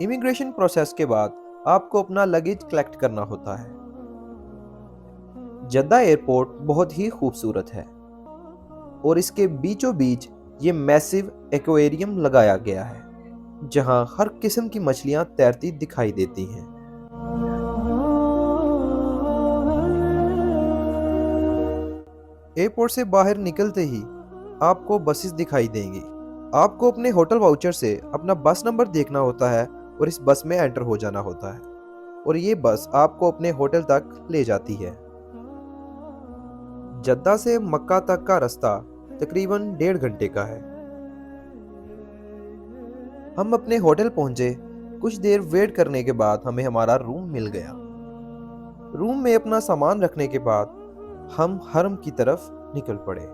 Immigration process کے بعد آپ کو اپنا لگیج کلیکٹ کرنا ہوتا ہے۔ جدہ ایئرپورٹ بہت ہی خوبصورت ہے اور اس کے بیچوں بیچ یہ میسیو ایکویریم لگایا گیا ہے جہاں ہر قسم کی مچھلیاں تیرتی دکھائی دیتی ہیں۔ ایئرپورٹ سے باہر نکلتے ہی آپ کو بسز دکھائی دیں گی۔ آپ کو اپنے ہوٹل واؤچر سے اپنا بس نمبر دیکھنا ہوتا ہے اور اس بس میں انٹر ہو جانا ہوتا ہے اور یہ بس آپ کو اپنے ہوٹل تک لے جاتی ہے۔ جدہ سے مکہ تک کا رستہ تقریباً 1.5 گھنٹے کا ہے۔ ہم اپنے ہوٹل پہنچے، کچھ دیر ویٹ کرنے کے بعد ہمیں ہمارا روم مل گیا۔ روم میں اپنا سامان رکھنے کے بعد ہم حرم کی طرف نکل پڑے۔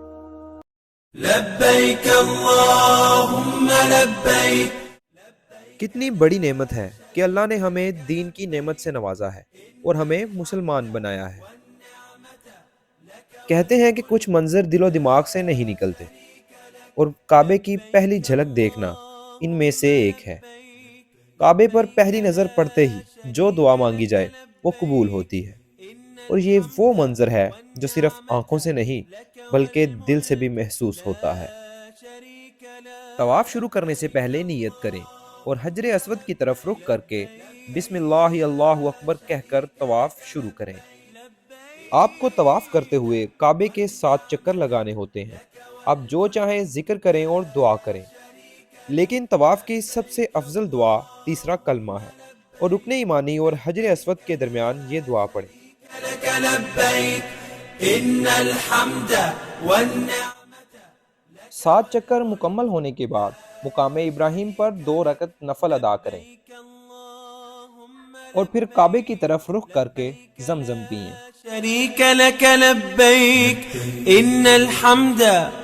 لبیک اللہم لبیک۔ کتنی بڑی نعمت ہے کہ اللہ نے ہمیں دین کی نعمت سے نوازا ہے اور ہمیں مسلمان بنایا ہے۔ کہتے ہیں کہ کچھ منظر دل و دماغ سے نہیں نکلتے اور کعبے کی پہلی جھلک دیکھنا ان میں سے ایک ہے۔ کعبے پر پہلی نظر پڑتے ہی جو دعا مانگی جائے وہ قبول ہوتی ہے، اور یہ وہ منظر ہے جو صرف آنکھوں سے نہیں بلکہ دل سے بھی محسوس ہوتا ہے۔ طواف شروع کرنے سے پہلے نیت کریں اور حجر اسود کی طرف رخ کر کے بسم اللہ اللہ اکبر کہہ کر طواف شروع کریں۔ آپ کو طواف کرتے ہوئے کعبے کے 7 چکر لگانے ہوتے ہیں۔ آپ جو چاہیں ذکر کریں اور دعا کریں، لیکن طواف کی سب سے افضل دعا تیسرا کلمہ ہے، اور رکن ایمانی اور حجر اسود کے درمیان یہ دعا پڑھیں۔ لک لبیک ان الحمد والنعمت۔ 7 چکر مکمل ہونے کے بعد مقام ابراہیم پر 2 رکعت نفل ادا کریں اور پھر کعبے کی طرف رخ کر کے زمزم پئیں۔ شریک لک لبیک ان الحمد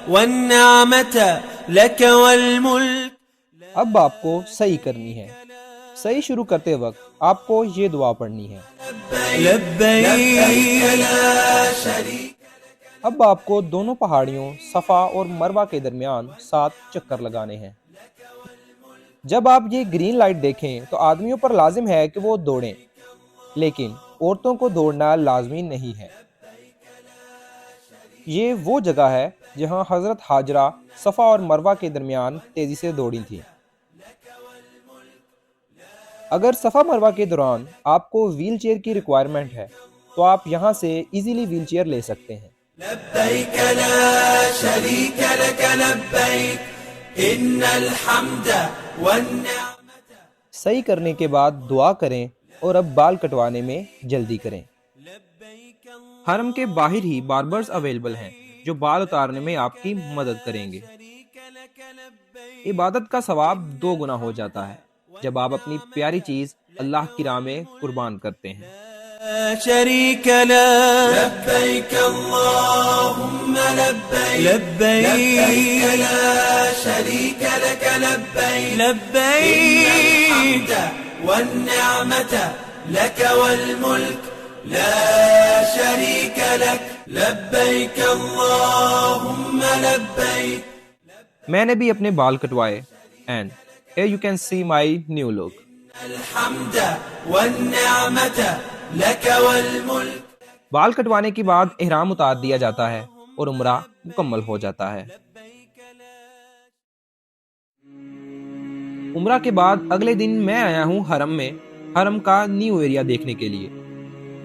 والنعمت لک والملک۔ اب آپ کو صحیح کرنی ہے۔ صحیح شروع کرتے وقت آپ کو یہ دعا پڑھنی ہے۔ لبیک لا شریک۔ اب آپ کو دونوں پہاڑیوں صفا اور مروہ کے درمیان 7 چکر لگانے ہیں۔ جب آپ یہ گرین لائٹ دیکھیں تو آدمیوں پر لازم ہے کہ وہ دوڑیں، لیکن عورتوں کو دوڑنا لازمی نہیں ہے۔ یہ وہ جگہ ہے جہاں حضرت ہاجرہ صفا اور مروہ کے درمیان تیزی سے دوڑی تھیں۔ اگر صفا مروہ کے دوران آپ کو ویل چیئر کی ریکوائرمنٹ ہے تو آپ یہاں سے ایزیلی ویل چیئر لے سکتے ہیں۔ لبیک لا شریک لک لبیک ان الحمد والنعمت۔ صحیح کرنے کے بعد دعا کریں اور اب بال کٹوانے میں جلدی کریں۔ حرم کے باہر ہی باربرز اویلیبل ہیں جو بال اتارنے میں آپ کی مدد کریں گے۔ عبادت کا ثواب 2 گنا ہو جاتا ہے جب آپ اپنی پیاری چیز اللہ کی راہ میں قربان کرتے ہیں۔ شریک لا لبیک اللہم لبیک لبیک لا شریک لک لبیک لبیک والنعمت لک والملک لا شریک لک لبیک اللہم لبیک۔ میں نے بھی اپنے بال کٹوائے and here you can see my new look۔ الحمد والنعمت لک والملک۔ بال کٹوانے کے بعد احرام اتار دیا جاتا ہے اور عمرہ مکمل ہو جاتا ہے۔ عمرہ کے بعد اگلے دن میں آیا ہوں حرم میں، حرم کا نیو ایریا دیکھنے کے لیے۔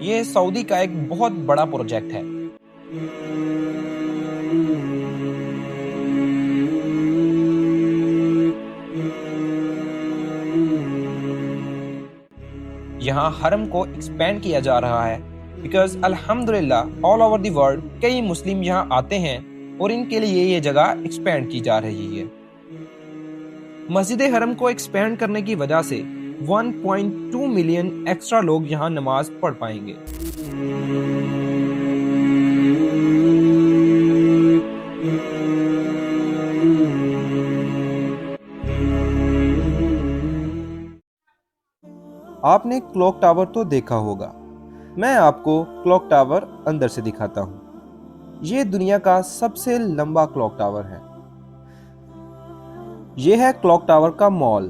یہ سعودی کا ایک بہت بڑا پروجیکٹ ہے۔ یہاں حرم کو ایکسپینڈ کیا جا رہا ہے بیکاز الحمدللہ آل اوور دی ورلڈ کئی مسلم یہاں آتے ہیں اور ان کے لیے یہ جگہ ایکسپینڈ کی جا رہی ہے۔ مسجد حرم کو ایکسپینڈ کرنے کی وجہ سے 1.2 ملین ایکسٹرا لوگ یہاں نماز پڑھ پائیں گے۔ آپ نے کلوک ٹاور تو دیکھا ہوگا، میں آپ کو کلوک ٹاور اندر سے دکھاتا ہوں۔ یہ دنیا کا سب سے لمبا کلوک ٹاور ہے۔ یہ ہے کلوک ٹاور کا مال۔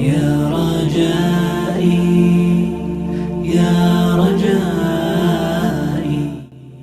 يا رجائي يا رجائي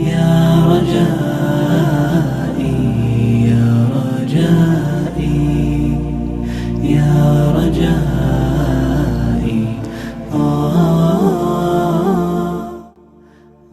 يا رجائي يا رجائي يا رجائي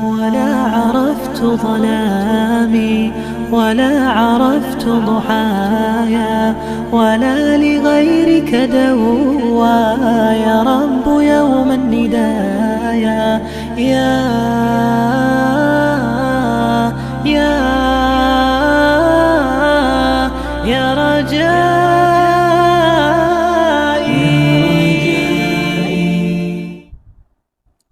ولا عرفت ظلامي ولا عرفت ضحايا ولا لغيرك دوا يا رب يوم الندايا يا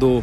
2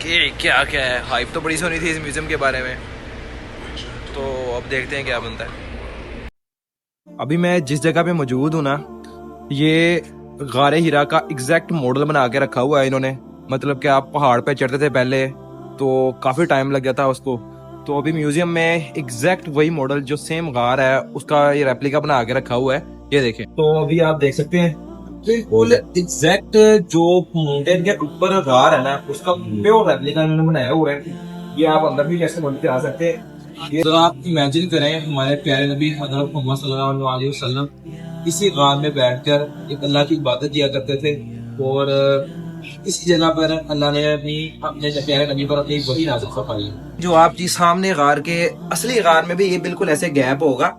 کہ کیا کیا ہے. ہائپ تو بڑی سونی تھی اس میوزیم کے بارے میں, تو اب دیکھتے ہیں کیا بنتا ہے. ابھی میں جس جگہ پہ موجود ہوں نا, یہ غار ہیرا کا ایگزیکٹ ماڈل بنا کے رکھا ہوا ہے انہوں نے. مطلب کہ آپ پہاڑ پہ چڑھتے تھے پہلے تو کافی ٹائم لگ جاتا اس کو, تو ابھی میوزیم میں ایگزیکٹ وہی ماڈل جو سیم غار ہے اس کا یہ ریپلیکا بنا کے رکھا ہوا ہے. یہ دیکھیں, تو ابھی آپ دیکھ سکتے ہیں بالکل ایگزیکٹ جو ماؤنٹین کے اوپر غار ہے نا اس کا پیور ریپلیکا انہوں نے بنایا ہوا ہے. یہ آپ اندر بھی جیسے بنتے آ سکتے ہیں. ذرا آپ امیجن کریں ہمارے پیارے نبی حضرت محمد صلی اللہ علیہ وسلم اسی غار میں بیٹھ کر ایک اللہ کی عبادت کیا کرتے تھے, اور اسی جگہ پر اللہ نے اپنے پیارے نبی پر اپنی وحی نازل فرمائی. جو آپ جی سامنے غار کے اصلی غار میں بھی یہ بالکل ایسے گیپ ہوگا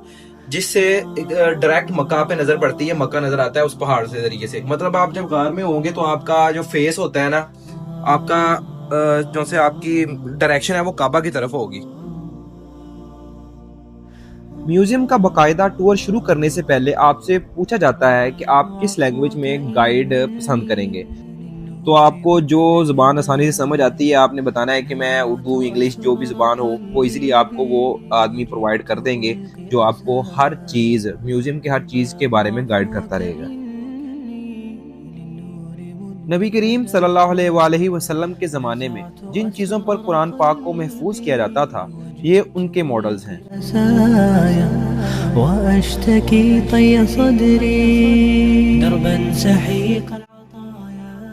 جس سے ڈائریکٹ مکہ پہ نظر پڑتی ہے, مکہ نظر آتا ہے اس پہاڑ سے ذریعے سے. مطلب آپ جب غار میں ہوں گے تو آپ کا جو فیس ہوتا ہے نا, آپ کا جو سے آپ کی ڈائریکشن ہے وہ کعبہ کی طرف ہوگی. میوزیم کا باقاعدہ ٹور شروع کرنے سے پہلے آپ سے پوچھا جاتا ہے کہ آپ کس لینگویج میں گائیڈ پسند کریں گے. تو آپ کو جو زبان آسانی سے سمجھ آتی ہے آپ نے بتانا ہے کہ میں اردو, انگلش, جو بھی زبان ہو وہ ایزیلی آپ کو وہ آدمی پرووائڈ کر دیں گے جو آپ کو ہر چیز, میوزیم کے ہر چیز کے بارے میں گائیڈ کرتا رہے گا. نبی کریم صلی اللہ علیہ وآلہ وسلم کے زمانے میں جن چیزوں پر قرآن پاک کو محفوظ کیا جاتا تھا یہ ان کے ماڈلز ہیں. وأشتكي طي صدري دربا سحيقا.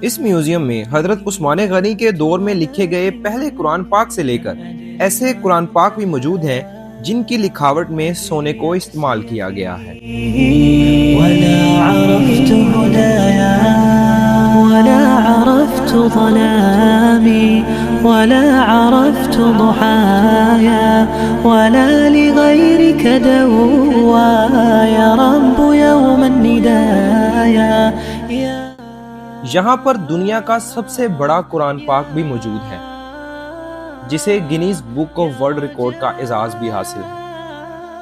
اس میوزیم میں حضرت عثمان غنی کے دور میں لکھے گئے پہلے قرآن پاک سے لے کر ایسے قرآن پاک بھی موجود ہیں جن کی لکھاوٹ میں سونے کو استعمال کیا گیا ہے. ولا عرفت هدايا ولا عرفت ظلامي ولا عرفت ضحايا ولا لغيرك دوايا رب يوم الندايا. یہاں پر دنیا کا سب سے بڑا قرآن پاک بھی موجود ہے جسے Guinness book of world record کا اعزاز بھی حاصل ہے.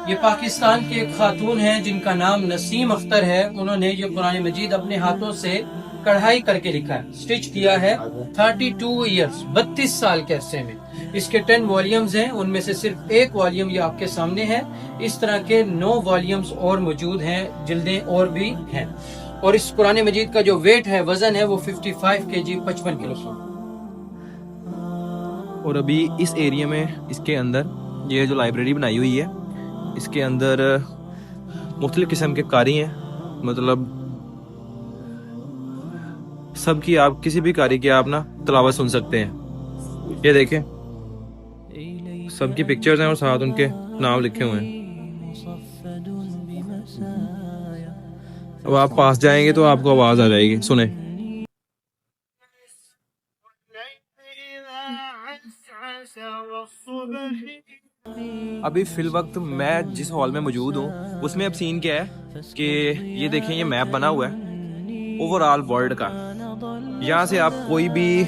یہ پاکستان کے ایک خاتون ہیں جن کا نام نسیم اختر ہے. انہوں نے یہ قرآن مجید اپنے ہاتھوں سے کڑھائی کر کے لکھا ہے, سٹچ کیا ہے 32 ایئرز, 32 سال کے عرصے میں. اس کے 10 والیومز ہیں, ان میں سے صرف ایک والیوم یہ آپ کے سامنے ہے. اس طرح کے 9 والیومز اور موجود ہیں, جلدیں اور بھی ہیں. اور اس قرآن مجید کا جو ویٹ ہے, وزن ہے, وہ 55 kg 55 کلو. اور ابھی اس ایریا میں اس کے اندر یہ جو لائبریری بنائی ہوئی ہے اس کے اندر مختلف قسم کے قاری ہیں. مطلب سب کی آپ کسی بھی قاری کی آپ نا تلاوت سن سکتے ہیں. یہ دیکھیں سب کی پکچرز ہیں اور ساتھ ان کے نام لکھے ہوئے ہیں. اب آپ پاس جائیں گے تو آپ کو آواز آ جائے گی, سنیں. ابھی فی الوقت میں جس ہال میں موجود ہوں اس میں اب سین کیا ہے کہ یہ دیکھیں یہ میپ بنا ہوا ہے اوور آل ورلڈ کا. یہاں سے آپ کوئی بھی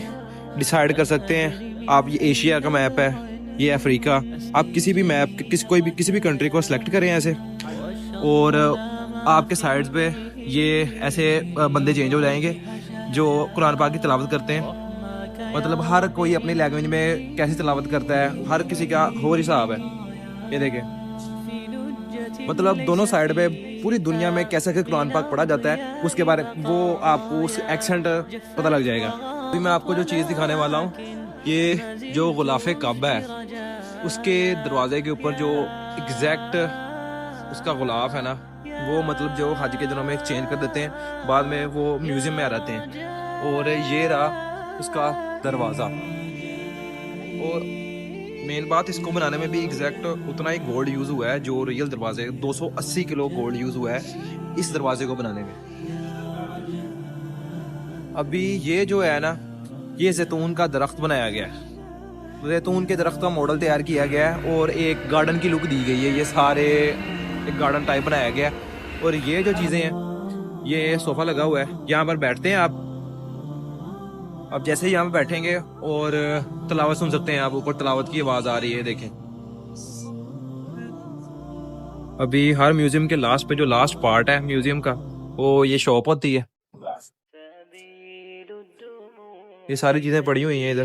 ڈیسائیڈ کر سکتے ہیں. آپ یہ ایشیا کا میپ ہے, یہ افریقہ, آپ کسی بھی میپ کسی بھی کنٹری کو سلیکٹ کریں ایسے, اور آپ کے سائڈز پہ یہ ایسے بندے چینج ہو جائیں گے جو قرآن پاک کی تلاوت کرتے ہیں. مطلب ہر کوئی اپنی لینگویج میں کیسی تلاوت کرتا ہے, ہر کسی کا اور حساب ہے. یہ دیکھیں مطلب دونوں سائڈ پہ پوری دنیا میں کیسے قرآن پاک پڑھا جاتا ہے اس کے بارے وہ آپ کو اس ایکسنٹ پتہ لگ جائے گا. ابھی میں آپ کو جو چیز دکھانے والا ہوں یہ جو غلاف کعبہ ہے اس کے دروازے کے اوپر جو ایگزیکٹ اس کا غلاف ہے نا وہ مطلب جو حج کے دنوں میں چینج کر دیتے ہیں, بعد میں وہ میوزیم میں آ جاتے ہیں. اور یہ رہا اس کا دروازہ. اور مین بات اس کو بنانے میں بھی ایگزیکٹ اتنا ہی گولڈ یوز ہوا ہے جو ریئل دروازے 280 کلو گولڈ یوز ہوا ہے اس دروازے کو بنانے میں. ابھی یہ جو ہے نا یہ زیتون کا درخت بنایا گیا ہے, زیتون کے درخت کا ماڈل تیار کیا گیا ہے اور ایک گارڈن کی لک دی گئی ہے. یہ سارے ایک گارڈن ٹائپ بنایا گیا ہے. اور یہ جو چیزیں ہیں یہ صوفہ لگا ہوا ہے, یہاں پر بیٹھتے ہیں آپ. اب جیسے ہی یہاں پہ بیٹھیں گے اور تلاوت سن سکتے ہیں آپ, اوپر تلاوت کی آواز آ رہی ہے. دیکھیں ابھی ہر میوزیم کے لاسٹ پہ جو لاسٹ پارٹ ہے میوزیم کا وہ یہ شاپ ہوتی ہے. یہ ساری چیزیں پڑی ہوئی ہیں ادھر.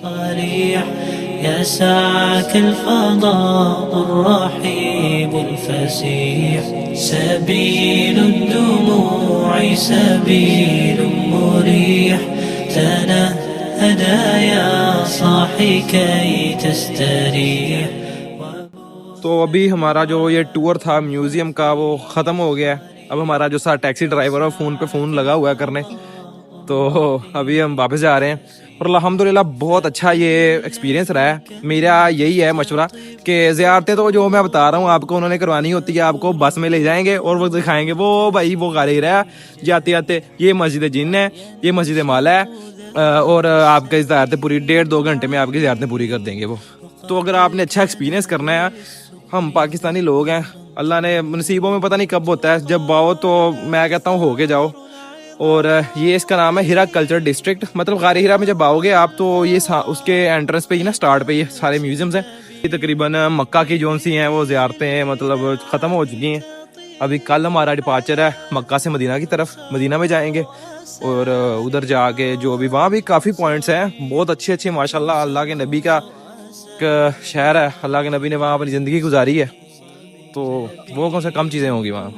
صريح يسعك الفضاء الرحيب الفسيح سبيل الدموع سبيل مريح تنهد يا صاحي كي تستريح. تو ابھی ہمارا جو یہ ٹور تھا میوزیم کا وہ ختم ہو گیا ہے۔ اب ہمارا جو سا ٹیکسی ڈرائیور ہے فون پہ فون لگا ہوا ہے کرنے، تو ابھی ہم واپس جا رہے ہیں۔ اور الحمدللہ بہت اچھا یہ ایکسپیرینس رہا ہے۔ میرا یہی ہے مشورہ کہ زیارتیں تو جو میں بتا رہا ہوں آپ کو انہوں نے کروانی ہوتی ہے، آپ کو بس میں لے جائیں گے اور وہ دکھائیں گے وہ بھائی وہ غالب رہا جاتے جاتے یہ مسجد جن ہے، یہ مسجد مالا ہے، اور آپ کی زیارتیں پوری 1.5-2 گھنٹے میں آپ کی زیارتیں پوری کر دیں گے وہ۔ تو اگر آپ نے اچھا ایکسپیرینس کرنا ہے، ہم پاکستانی لوگ ہیں، اللہ نے نصیبوں میں پتہ نہیں کب ہوتا ہے، جب آؤ تو میں کہتا ہوں ہو کے جاؤ۔ اور یہ اس کا نام ہے ہیرا کلچر ڈسٹرکٹ، مطلب غار ہیرا میں جب آؤ گے آپ تو یہ اس کے انٹرنس پہ ہی نا اسٹارٹ پہ یہ سارے میوزیمز ہیں۔ یہ تقریباً مکہ کی جون سی ہیں وہ زیارتیں ہیں مطلب ختم ہو چکی ہیں۔ ابھی کل ہمارا ڈپارچر ہے مکہ سے مدینہ کی طرف، مدینہ میں جائیں گے اور ادھر جا کے جو بھی وہاں بھی کافی پوائنٹس ہیں بہت اچھے اچھے ماشاءاللہ، اللہ کے نبی کا شہر ہے، اللہ کے نبی نے وہاں اپنی زندگی گزاری ہے، تو وہ کون سے کم چیزیں ہوں گی وہاں۔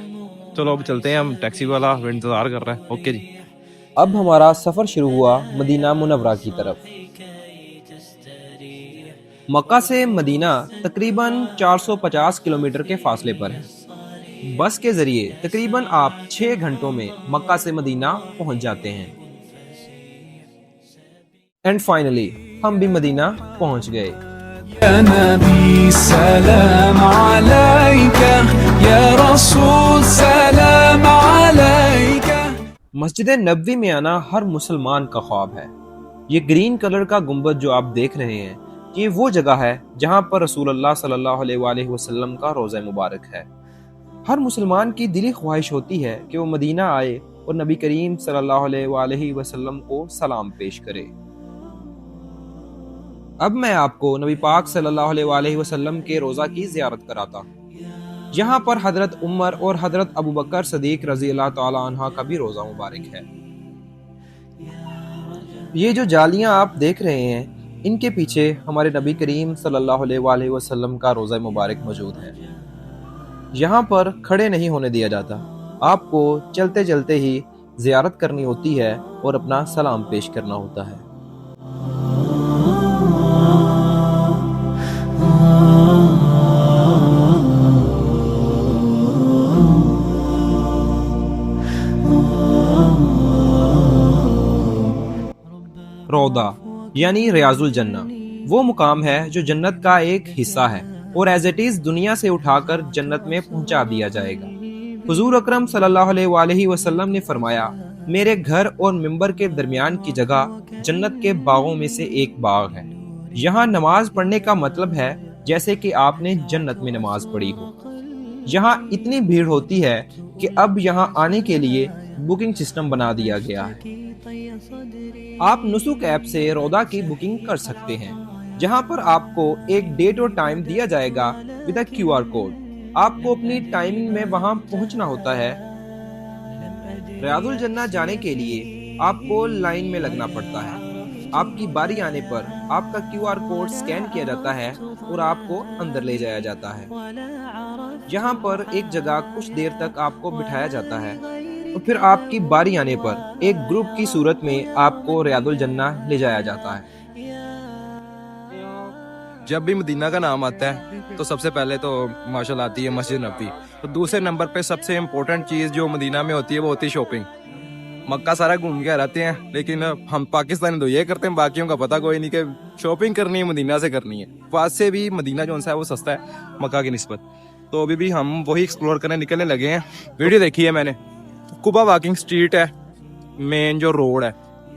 چلو اب چلتے ہیں، ہم ٹیکسی والا انتظار کر رہا ہے۔ اوکے جی، اب ہمارا سفر شروع ہوا مدینہ منورہ کی طرف۔ مکہ سے مدینہ تقریباً 450 کلومیٹر کے فاصلے پر ہے۔ بس کے ذریعے تقریباً آپ 6 گھنٹوں میں مکہ سے مدینہ پہنچ جاتے ہیں۔ اینڈ فائنلی ہم بھی مدینہ پہنچ گئے۔ يا نبي سلام عليك يا رسول سلام عليك۔ مسجد نبوی میں آنا ہر مسلمان کا خواب ہے۔ یہ گرین کلر کا گنبد جو آپ دیکھ رہے ہیں، یہ وہ جگہ ہے جہاں پر رسول اللہ صلی اللہ علیہ وآلہ وسلم کا روضہ مبارک ہے۔ ہر مسلمان کی دلی خواہش ہوتی ہے کہ وہ مدینہ آئے اور نبی کریم صلی اللہ علیہ وآلہ وسلم کو سلام پیش کرے۔ اب میں آپ کو نبی پاک صلی اللہ علیہ وآلہ وسلم کے روضہ کی زیارت کراتا ہوں۔ یہاں پر حضرت عمر اور حضرت ابوبکر صدیق رضی اللہ تعالی عنہ کا بھی روضہ مبارک ہے۔ یہ جو جالیاں آپ دیکھ رہے ہیں، ان کے پیچھے ہمارے نبی کریم صلی اللہ علیہ وآلہ وسلم کا روضہ مبارک موجود ہے۔ یہاں پر کھڑے نہیں ہونے دیا جاتا، آپ کو چلتے چلتے ہی زیارت کرنی ہوتی ہے اور اپنا سلام پیش کرنا ہوتا ہے۔ روضہ یعنی ریاض الجنہ وہ مقام ہے جو جنت کا ایک حصہ ہے اور ایز اٹ از دنیا سے اٹھا کر جنت میں پہنچا دیا جائے گا۔ حضور اکرم صلی اللہ علیہ وآلہ وسلم نے فرمایا، میرے گھر اور منبر کے درمیان کی جگہ جنت کے باغوں میں سے ایک باغ ہے۔ یہاں نماز پڑھنے کا مطلب ہے جیسے کہ آپ نے جنت میں نماز پڑھی ہو۔ یہاں اتنی بھیڑ ہوتی ہے کہ اب یہاں آنے کے لیے بکنگ سسٹم بنا دیا گیا ہے۔ آپ نسک ایپ سے روضہ کی بکنگ کر سکتے ہیں، جہاں پر آپ کو ایک ڈیٹ اور ٹائم دیا جائے گا ود اے QR کوڈ۔ آپ کو اپنی ٹائمنگ میں وہاں پہنچنا ہوتا ہے۔ ریاض الجنہ جانے کے لیے آپ کو لائن میں لگنا پڑتا ہے۔ آپ کی باری آنے پر آپ کا QR کوڈ سکین کیا جاتا ہے اور آپ کو اندر لے جایا جاتا ہے۔ یہاں پر ایک جگہ کچھ دیر تک آپ کو بٹھایا جاتا ہے اور پھر آپ کی باری آنے پر ایک گروپ کی صورت میں آپ کو ریاض الجنہ لے جایا جاتا ہے۔ جب بھی مدینہ کا نام آتا ہے تو سب سے پہلے تو ماشاءاللہ آتی ہے مسجد نبوی، تو دوسرے نمبر پہ سب سے امپورٹنٹ چیز جو مدینہ میں ہوتی ہے وہ ہوتی ہے شاپنگ۔ مکہ سارا گھوم کے رہتے ہیں لیکن ہم پاکستانی تو یہ کرتے ہیں، باقیوں کا پتہ کوئی نہیں کہ شاپنگ کرنی ہے مدینہ سے کرنی ہے۔ پاس سے بھی مدینہ جو ہے وہ سستا ہے مکہ کی نسبت، تو ابھی بھی ہم وہی ایکسپلور کرنے نکلنے لگے ہیں۔ ویڈیو دیکھی ہے میں نے، قبا واکنگ سٹریٹ ہے، مین جو روڈ ہے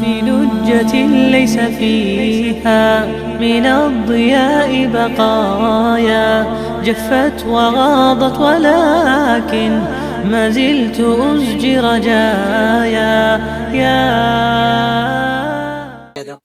في لجة ليس فيها من الضياء بقايا جفت وغاضت ولكن ما زلت أزجي رجايا يا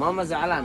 ماما زعلان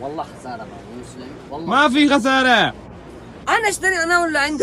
والله خسارة والله ما في خسارة. انا اشتري انا ولا انت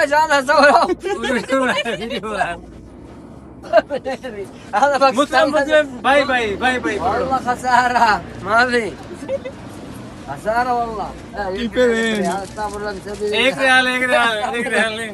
ايش هذا سوي هذا باكستان باي والله خسارة ما في خسارة والله 1 ريال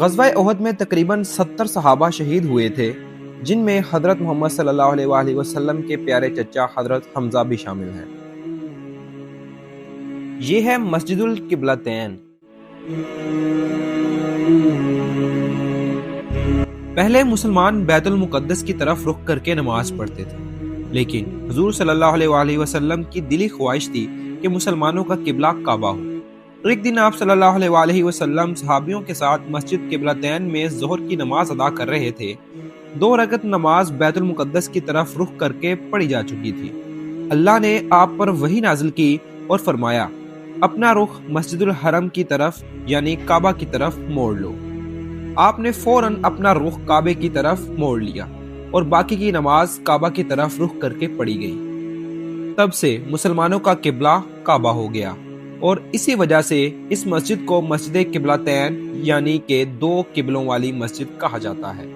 غزوہ احد میں تقریباً 70 صحابہ شہید ہوئے تھے، جن میں حضرت محمد صلی اللہ علیہ وآلہ وسلم کے پیارے چچا حضرت حمزہ بھی شامل ہیں۔ یہ ہے مسجد القبلتین۔ پہلے مسلمان بیت المقدس کی طرف رخ کر کے نماز پڑھتے تھے، لیکن حضور صلی اللہ علیہ وآلہ وسلم کی دلی خواہش تھی کہ مسلمانوں کا قبلہ کعبہ ہو۔ ایک دن آپ صلی اللہ علیہ وآلہ وسلم صحابیوں کے ساتھ مسجد قبلتین میں ظہر کی نماز ادا کر رہے تھے۔ 2 رکعت نماز بیت المقدس کی طرف رخ کر کے پڑھی جا چکی تھی۔ اللہ نے آپ پر وحی نازل کی اور فرمایا، اپنا رخ مسجد الحرم کی طرف یعنی کعبہ کی طرف موڑ لو۔ آپ نے فوراً اپنا رخ کعبے کی طرف موڑ لیا اور باقی کی نماز کعبہ کی طرف رخ کر کے پڑھی گئی۔ تب سے مسلمانوں کا قبلہ کعبہ ہو گیا، اور اسی وجہ سے اس مسجد کو مسجد قبلتین یعنی کہ 2 قبلوں والی مسجد کہا جاتا ہے۔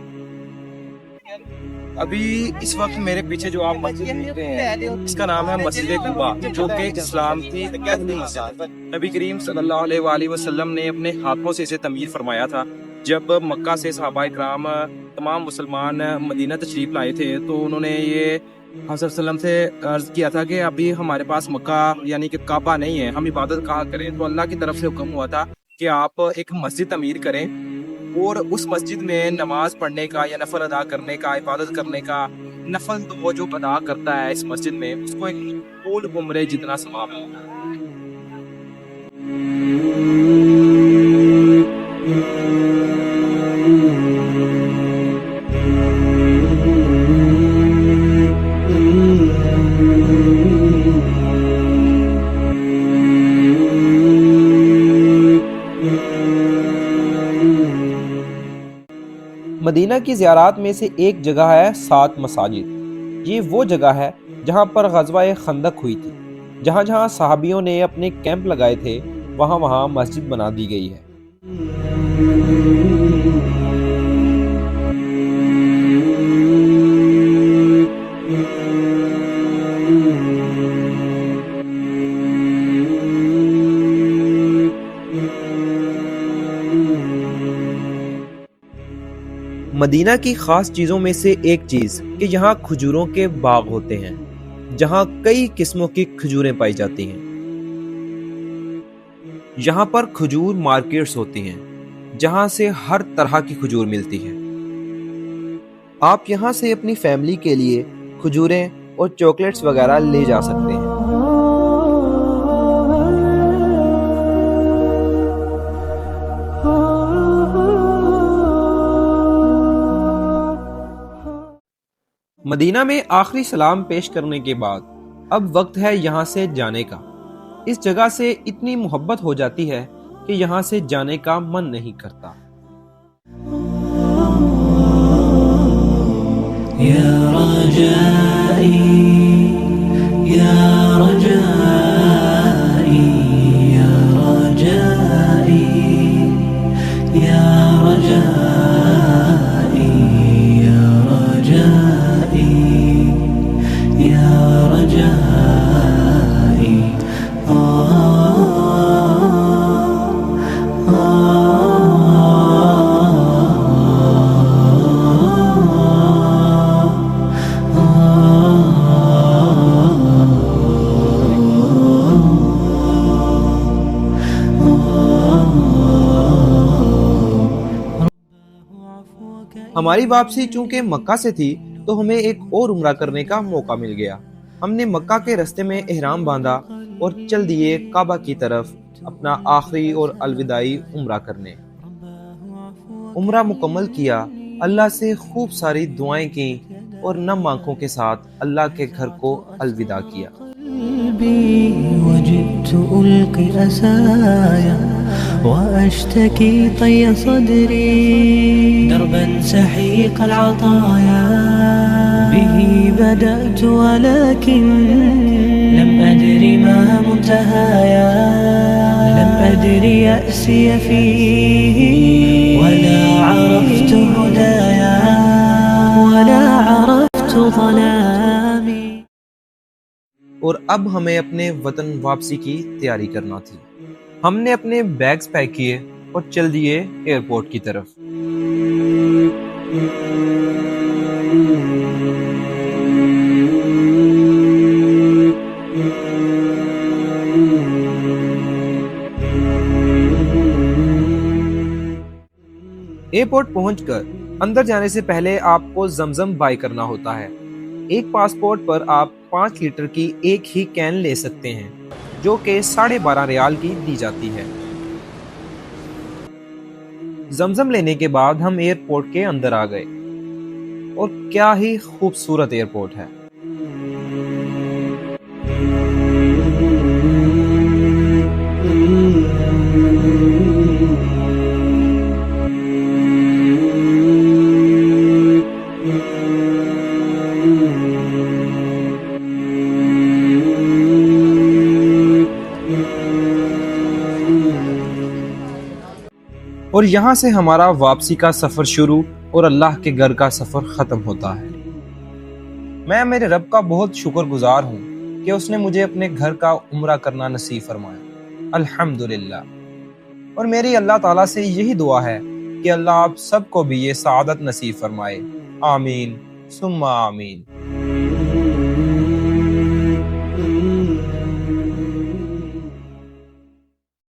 ابھی اس وقت میرے پیچھے جو آپ مسجد دیکھ رہے ہیں اس کا نام ہے مسجد قباء، جو کہ اسلام کی پہلی مسجد۔ نبی کریم صلی اللہ علیہ وآلہ وسلم نے اپنے ہاتھوں سے اسے تعمیر فرمایا تھا۔ جب مکہ سے صحابہ کرام تمام مسلمان مدینہ تشریف لائے تھے تو انہوں نے یہ حضرت صلی اللہ علیہ وسلم سے عرض کیا تھا کہ ابھی ہمارے پاس مکہ یعنی کہ کعبہ نہیں ہے، ہم عبادت کہاں کریں؟ تو اللہ کی طرف سے حکم ہوا تھا کہ آپ ایک مسجد تعمیر کریں، اور اس مسجد میں نماز پڑھنے کا یا نفل ادا کرنے کا، عبادت کرنے کا، نفل تو وہ جو ادا کرتا ہے اس مسجد میں اس کو ایک پول عمرے جتنا ثواب ہے۔ مدینہ کی زیارات میں سے ایک جگہ ہے 7 مساجد۔ یہ وہ جگہ ہے جہاں پر غزوہ خندق ہوئی تھی۔ جہاں جہاں صحابیوں نے اپنے کیمپ لگائے تھے وہاں وہاں مسجد بنا دی گئی ہے۔ مدینہ کی خاص چیزوں میں سے ایک چیز کہ یہاں کھجوروں کے باغ ہوتے ہیں، جہاں کئی قسموں کی کھجوریں پائی جاتی ہیں۔ یہاں پر کھجور مارکیٹس ہوتی ہیں جہاں سے ہر طرح کی کھجور ملتی ہے۔ آپ یہاں سے اپنی فیملی کے لیے کھجوریں اور چاکلیٹس وغیرہ لے جا سکتے ہیں۔ مدینہ میں آخری سلام پیش کرنے کے بعد اب وقت ہے یہاں سے جانے کا۔ اس جگہ سے اتنی محبت ہو جاتی ہے کہ یہاں سے جانے کا من نہیں کرتا۔ یا رجائی یا رجائی یا رجائی یا رجائی یا رجائی یا رجائی ہماری واپسی چونکہ مکہ سے تھی تو ہمیں ایک اور عمرہ کرنے کا موقع مل گیا۔ ہم نے مکہ کے رستے میں احرام باندھا اور چل دیے کعبہ کی طرف اپنا آخری اور الوداعی عمرہ کرنے۔ عمرہ مکمل کیا، اللہ سے خوب ساری دعائیں کی اور نم آنکھوں کے ساتھ اللہ کے گھر کو الوداع کیا۔ وجدت ألقي أسايا وأشتكي طي صدري دربا سحيق العطايا به بدأت ولكن لم أدر ما منتهايا لم أدر يأسي فيه ولا عرفت هدايا ولا عرفت ظلامي۔ اور اب ہمیں اپنے وطن واپسی کی تیاری کرنا تھی۔ ہم نے اپنے بیگز پیک کیے اور چل دیے ایئرپورٹ کی طرف۔ ایئرپورٹ پہنچ کر اندر جانے سے پہلے آپ کو زمزم بائی کرنا ہوتا ہے۔ ایک پاسپورٹ پر آپ 5 لیٹر کی ایک ہی کین لے سکتے ہیں جو کہ 12.5 ریال کی دی جاتی ہے۔ زمزم لینے کے بعد ہم ایئرپورٹ کے اندر آ گئے اور کیا ہی خوبصورت ایئرپورٹ ہے۔ اور یہاں سے ہمارا واپسی کا سفر شروع اور اللہ کے گھر کا سفر ختم ہوتا ہے۔ میں میرے رب کا بہت شکر گزار ہوں کہ اس نے مجھے اپنے گھر کا عمرہ کرنا نصیب فرمایا، الحمدللہ۔ اور میری اللہ تعالیٰ سے یہی دعا ہے کہ اللہ آپ سب کو بھی یہ سعادت نصیب فرمائے، آمین ثم آمین۔